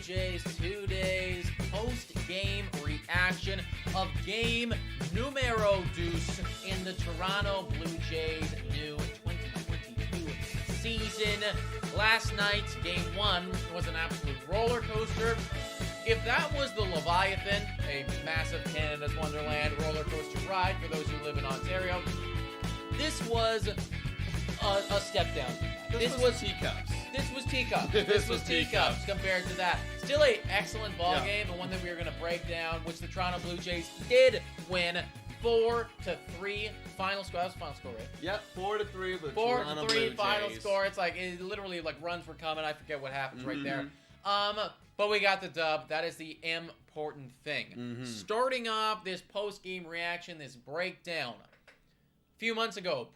Jays 2 days post-game reaction of game numero dos in the Toronto Blue Jays new 2022 season. Last night, game 1 was an absolute roller coaster. If that was the Leviathan, a massive Canada's Wonderland roller coaster ride for those who live in Ontario, this was a step down. This was teacups. This was teacups. This was teacups compared to that. Still a excellent ball game, and one that we were going to break down, which the Toronto Blue Jays did win 4-3 final score. That was the final score, right? Yep, 4-3. 4-3 final score. It's like it literally like runs were coming. I forget what happens right there. But we got the dub. That is the important thing. Starting off this post-game reaction, this breakdown. A few months ago,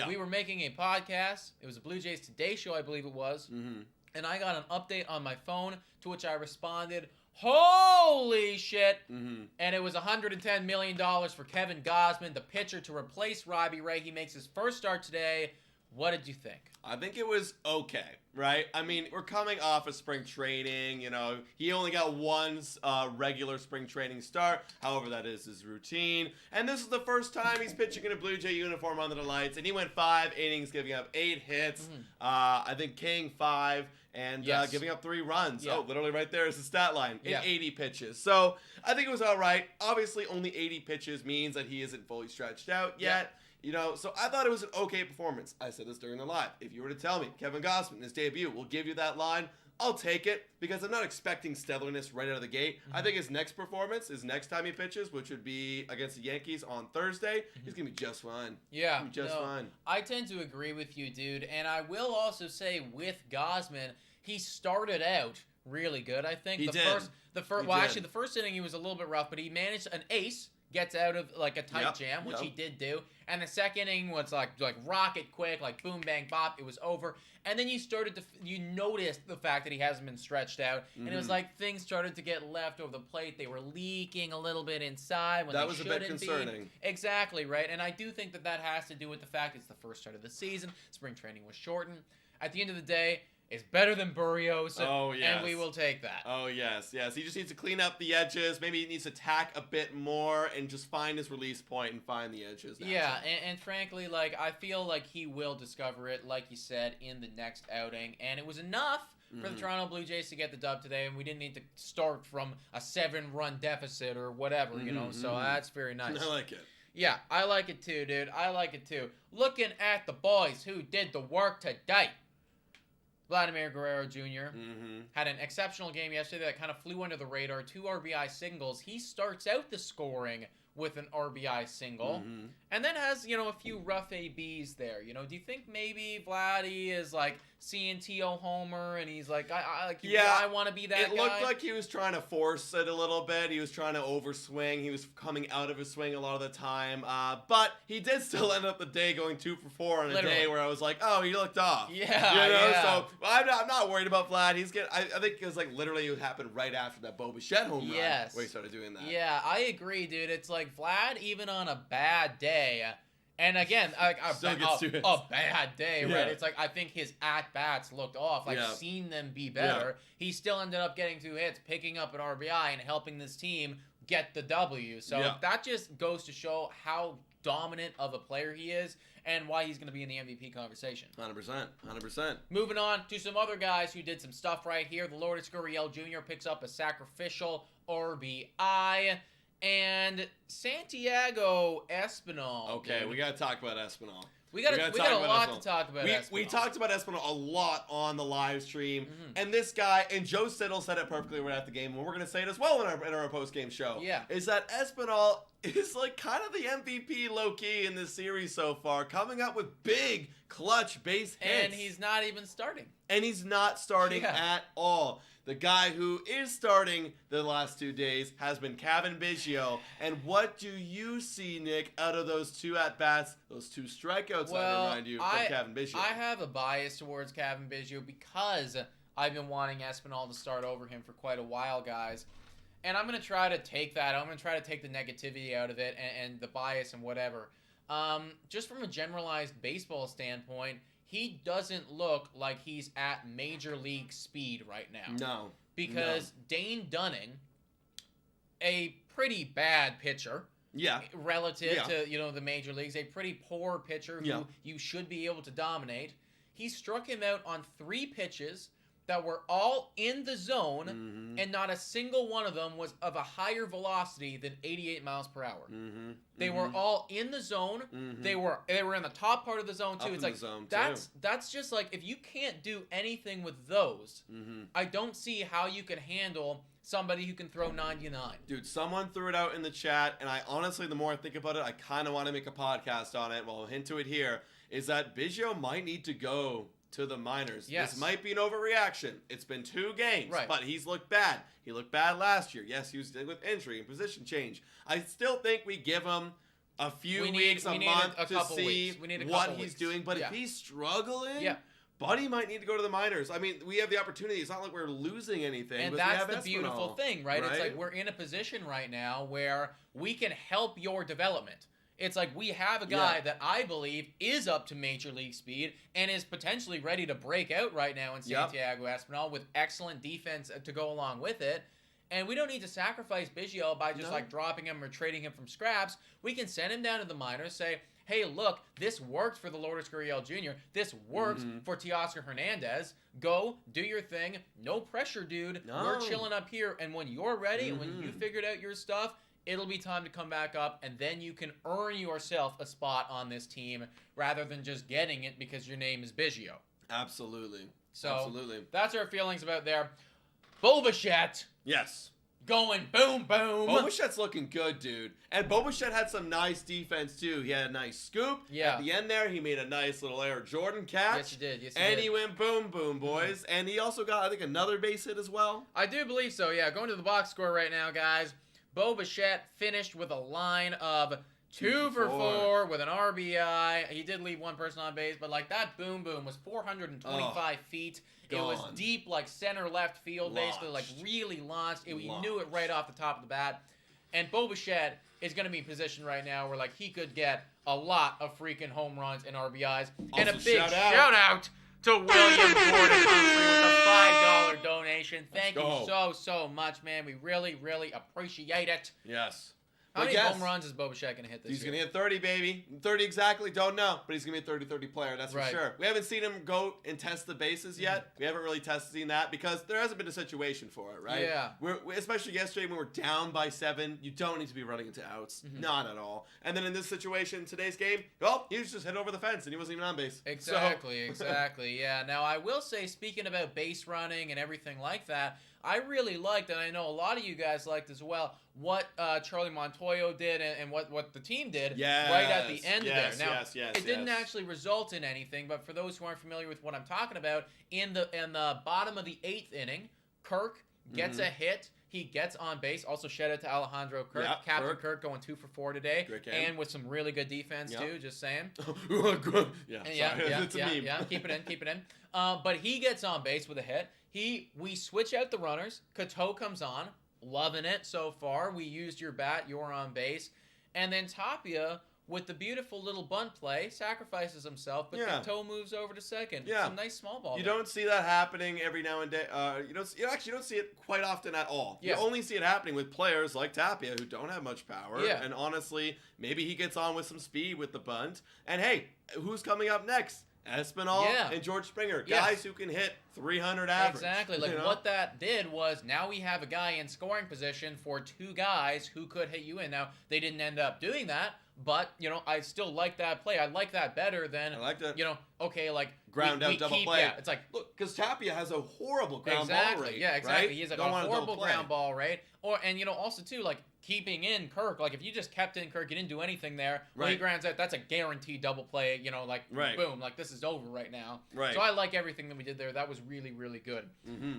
we were making a podcast. It was a Blue Jays Today show, I believe it was. And I got an update on my phone, to which I responded, holy shit! And it was $110 million for Kevin Gausman, the pitcher, to replace Robbie Ray. He makes his first start today. What did you think? I think it was okay, right? I mean, we're coming off of spring training. You know, he only got one regular spring training start. However, that is his routine. And this is the first time he's pitching in a Blue Jay uniform under the lights. And he went 5 innings, giving up 8 hits. I think King 5. And giving up 3 runs. Oh, literally right there is the stat line in 80 pitches. So I think it was all right. Obviously, only 80 pitches means that he isn't fully stretched out yet. You know, so I thought it was an okay performance. I said this during the live. If you were to tell me Kevin Gausman, his debut, will give you that line, I'll take it, because I'm not expecting stellarness right out of the gate. I think his next performance, his next time he pitches, which would be against the Yankees on Thursday, he's going to be just fine. Yeah. Fine. I tend to agree with you, dude. And I will also say with Gausman, he started out really good, I think. He did. Actually, the first inning he was a little bit rough, but he managed an ace. Gets out of like a tight jam, which he did do. And the second inning was like rocket quick, like boom, bang, bop. It was over. And then you noticed the fact that he hasn't been stretched out. And it was like things started to get left over the plate. They were leaking a little bit inside when that they was shouldn't a bit concerning. be. Exactly, right? And I do think that has to do with the fact it's the first start of the season. Spring training was shortened. At the end of the day, it's better than Burrios, and we will take that. Oh, yes. He just needs to clean up the edges. Maybe he needs to tack a bit more and just find his release point and find the edges. And frankly, like, I feel like he will discover it, like you said, in the next outing. And it was enough for the Toronto Blue Jays to get the dub today, and we didn't need to start from a 7-run deficit or whatever, you know, so that's very nice. I like it. Yeah, I like it too, dude. I like it too. Looking at the boys who did the work today. Vladimir Guerrero Jr. Had an exceptional game yesterday that kind of flew under the radar. 2 RBI singles. He starts out the scoring with an RBI single. And then has, you know, a few rough ABs there. You know, do you think maybe Vladdy is like seeing T.O. Homer and he's like, I want to be that guy? It looked like he was trying to force it a little bit. He was trying to overswing. He was coming out of his swing a lot of the time. But he did still end up the day going 2 for 4 on a day where I was like, oh, he looked off. So I'm not worried about Vlad. I think it was like literally it happened right after that Bo Bichette home run where he started doing that. Yeah, I agree, dude. It's like Vlad, even on a bad day, and again, a bad day, right? It's like I think his at-bats looked off. I've seen them be better. He still ended up getting 2 hits, picking up an RBI, and helping this team get the W. So that just goes to show how dominant of a player he is and why he's going to be in the MVP conversation. 100%. Moving on to some other guys who did some stuff right here. The Lourdes Gurriel Jr. picks up a sacrificial RBI. And Santiago Espinal. Okay, we got to talk about Espinal. We got a lot to talk about Espinal. We talked about Espinal a lot on the live stream. And this guy, and Joe Siddle said it perfectly right after the game, and we're going to say it as well in our post-game show. Is that Espinal is like kind of the MVP low-key in this series so far, coming up with big, clutch base hits. And he's not even starting. And he's not starting at all. The guy who is starting the last 2 days has been Cavan Biggio. And what do you see, Nick, out of those 2 at-bats, those 2 strikeouts, I remind you, from Cavan Biggio? I have a bias towards Cavan Biggio because I've been wanting Espinal to start over him for quite a while, guys. And I'm going to try to take that. I'm going to try to take the negativity out of it and the bias and whatever. Just from a generalized baseball standpoint, he doesn't look like he's at major league speed right now. No. Because Dane Dunning, a pretty bad pitcher. Yeah. Relative to, the major leagues, a pretty poor pitcher who you should be able to dominate. He struck him out on 3 pitches that were all in the zone, and not a single one of them was of a higher velocity than 88 miles per hour. They were all in the zone. They were in the top part of the zone too. Up it's in like the zone that's just like, if you can't do anything with those, I don't see how you can handle somebody who can throw 99. Dude, someone threw it out in the chat, and I honestly, the more I think about it, I kind of want to make a podcast on it. Well, I'll hint to it here, is that Biggio might need to go to the minors. Yes. This might be an overreaction. It's been 2 games, right, but he's looked bad. He looked bad last year. Yes, he was dealing with injury and position change. I still think we give him a few weeks, a month to see what he's doing. But if he's struggling, Buddy might need to go to the minors. I mean, we have the opportunity. It's not like we're losing anything. And that's the beautiful thing, right? It's like we're in a position right now where we can help your development. It's like we have a guy that I believe is up to major league speed and is potentially ready to break out right now in Santiago Espinal with excellent defense to go along with it. And we don't need to sacrifice Biggio by just like dropping him or trading him from scraps. We can send him down to the minors, say, hey, look, this worked for the Lourdes Gurriel Jr. This worked for Teoscar Hernandez. Go, do your thing. No pressure, dude. We're chilling up here. And when you're ready, and when you figured out your stuff, it'll be time to come back up, and then you can earn yourself a spot on this team rather than just getting it because your name is Biggio. Absolutely. So that's our feelings about there. Bo Bichette. Yes. Going boom, boom. Bo Bichette's looking good, dude. And Bo Bichette had some nice defense, too. He had a nice scoop. Yeah. At the end there, he made a nice little Air Jordan catch. Yes, he did. And he went boom, boom, boys. And he also got, I think, another base hit as well. I do believe so, yeah. Going to the box score right now, guys. Bo Bichette finished with a line of 2 for 4 with an RBI. He did leave one person on base, but like that boom boom was 425 feet. It was deep, like center left field, basically, like really launched. We knew it right off the top of the bat. And Bo Bichette is going to be in position right now where like he could get a lot of freaking home runs and RBIs. Also, and a big shout out to William Gordon Humphrey with a $5 donation. Thank you so much, man. We really, really appreciate it. Yes. How many home runs is Bo Bichette going to hit this year? He's going to hit 30, baby. 30 exactly, don't know. But he's going to be a 30-30 player, that's for sure. We haven't seen him go and test the bases yet. We haven't really seen that because there hasn't been a situation for it, right? Yeah. Especially yesterday when we're down by 7, you don't need to be running into outs. Not at all. And then in this situation, today's game, well, he was just hit over the fence and he wasn't even on base. Exactly. Yeah. Now, I will say, speaking about base running and everything like that, I really liked, and I know a lot of you guys liked as well, what Charlie Montoyo did and what the team did right at the end of there. Now, it didn't actually result in anything, but for those who aren't familiar with what I'm talking about, in the bottom of the 8th inning, Kirk gets a hit. He gets on base. Also, shout out to Alejandro Kirk. Captain Kirk going 2 for 4 today. And with some really good defense, too, just saying. It's a meme. Yeah, keep it in. But he gets on base with a hit. We switch out the runners. Cateau comes on. Loving it so far. We used your bat. You're on base. And then Tapia, with the beautiful little bunt play, sacrifices himself, but Cateau moves over to second. Yeah. Some nice small ball. You don't see that happening every now and then. You don't see it quite often at all. Yeah. You only see it happening with players like Tapia who don't have much power. Yeah. And honestly, maybe he gets on with some speed with the bunt. And hey, who's coming up next? Espinal and George Springer, guys who can hit 300 average. Exactly. What that did was now we have a guy in scoring position for 2 guys who could hit you in. Now, they didn't end up doing that, but, I still like that play. I like that better than, ground out double play. Yeah, it's like, look, because Tapia has a horrible ground ball rate. Yeah, exactly. Right? He has a horrible ground ball rate. And also, too, keeping in Kirk, if you just kept in Kirk, you didn't do anything there, when he grounds out, that's a guaranteed double play, boom, this is over right now. Right. So I like everything that we did there. That was really, really good.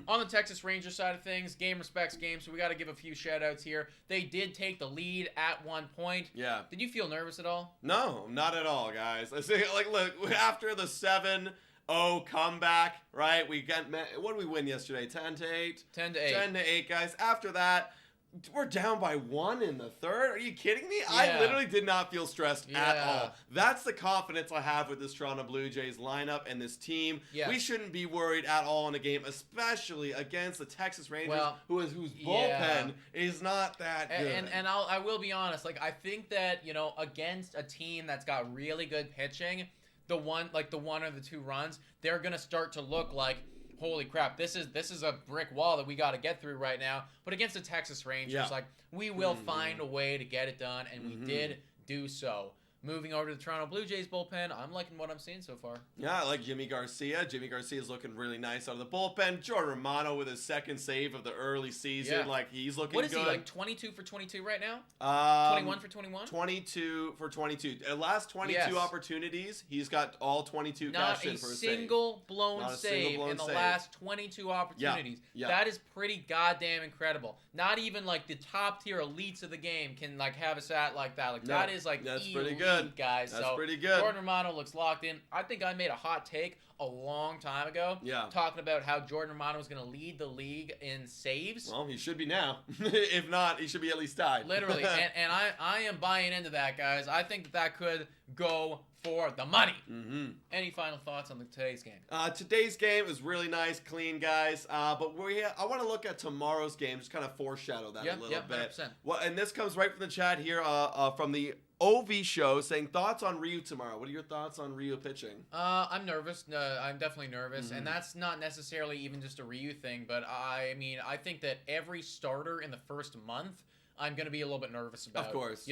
On the Texas Rangers side of things, game respects game, so we got to give a few shout-outs here. They did take the lead at one point. Yeah. Did you feel nervous at all? No, not at all, guys. Look, after the 7-0 comeback, right? What did we win yesterday? 10-8? 10-8. 10-8, guys. After that, We're down by 1 in the third. Are you kidding me? Yeah. I literally did not feel stressed at Yeah. all. That's the confidence I have with this Toronto Blue Jays lineup and this team. Yeah. We shouldn't be worried at all in a game, especially against the Texas Rangers, Well, whose bullpen is not that good. And I will be honest. Like, I think that, against a team that's got really good pitching, the one or the two runs, they're gonna start to look like, holy crap, this is a brick wall that we got to get through right now. But against the Texas Rangers, we will find a way to get it done, and we did do so. Moving over to the Toronto Blue Jays bullpen, I'm liking what I'm seeing so far. Yeah, I like Jimmy Garcia. Jimmy Garcia is looking really nice out of the bullpen. Jordan Romano with his second save of the early season. Yeah. He's looking good. What is he, 22 for 22 right now? 21 for 21? 22 for 22. Last 22 opportunities, he's got all 22 cashed in for a save. Not a single blown save in the last 22 opportunities. Yeah. That is pretty goddamn incredible. Not even the top tier elites of the game can have a stat like that. That is that's elite, pretty good, guys. That's so pretty good. Jordan Romano looks locked in. I think I made a hot take a long time ago. Yeah. Talking about how Jordan Romano was going to lead the league in saves. Well, he should be now. If not, he should be at least tied. Literally. and I am buying into that, guys. I think that could go for the money. Mm-hmm. Any final thoughts on today's game? Today's game is really nice, clean, guys. But I want to look at tomorrow's game, just kind of foreshadow that a little bit. 100%. Well, and this comes right from the chat here, from the OV show, saying thoughts on Ryu tomorrow. What are your thoughts on Ryu pitching? I'm nervous. I'm definitely nervous, and that's not necessarily even just a Ryu thing. But I think that every starter in the first month, I'm gonna be a little bit nervous about. Of course,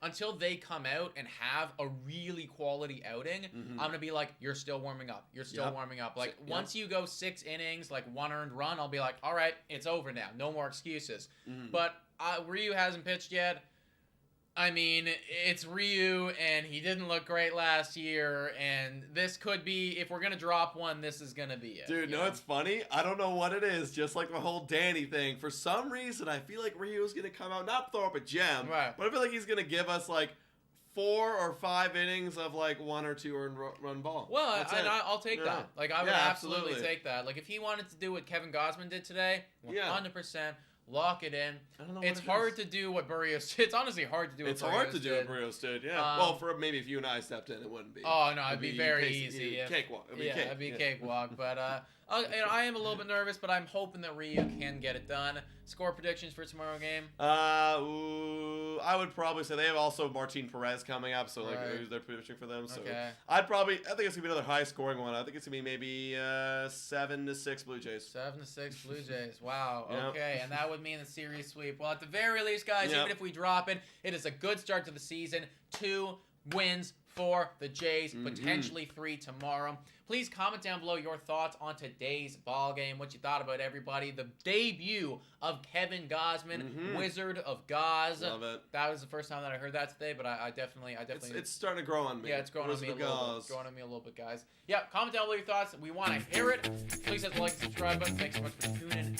until they come out and have a really quality outing, I'm gonna be like, you're still warming up. You're still warming up. Once you go 6 innings, 1 earned run, I'll be like, all right, it's over now. No more excuses. But Ryu hasn't pitched yet. I mean, it's Ryu, and he didn't look great last year, and this could be, if we're going to drop one, this is going to be it. Dude, it's funny? I don't know what it is, just like the whole Danny thing. For some reason, I feel like Ryu is going to come out, not throw up a gem, but I feel like he's going to give us, 4 or 5 innings of 1 or 2 earned run ball. Well, and I'll take that. I would absolutely take that. If he wanted to do what Kevin Gosman did today, 100%. Lock it in. I don't know. It's hard to do what Barrios did. It's honestly hard to do what Barrios did. It's hard to do what Barrios did, yeah. Well, for maybe if you and I stepped in, it wouldn't be. Oh, no, it'd be very easy. Cakewalk. It'd be cakewalk. But I am a little bit nervous, but I'm hoping that Ryu can get it done. Score predictions for tomorrow game? I would probably say they have also Martin Perez coming up, so they're pitching for them. So I think it's gonna be another high scoring one. I think it's gonna be maybe 7-6 Blue Jays. 7-6 Blue Jays. Wow. Okay, and that would mean the series sweep. Well, at the very least, guys, even if we drop it, it is a good start to the season. 2 wins for the Jays, potentially 3 tomorrow. Please comment down below your thoughts on today's ball game, what you thought about everybody. The debut of Kevin Gosman, Wizard of Goz. Love it. That was the first time that I heard that today, but I definitely. It's starting to grow on me. Yeah, it's growing on me a little bit. Growing on me a little bit, guys. Yeah, comment down below your thoughts. We want to hear it. Please hit the like and subscribe button. Thanks so much for tuning in.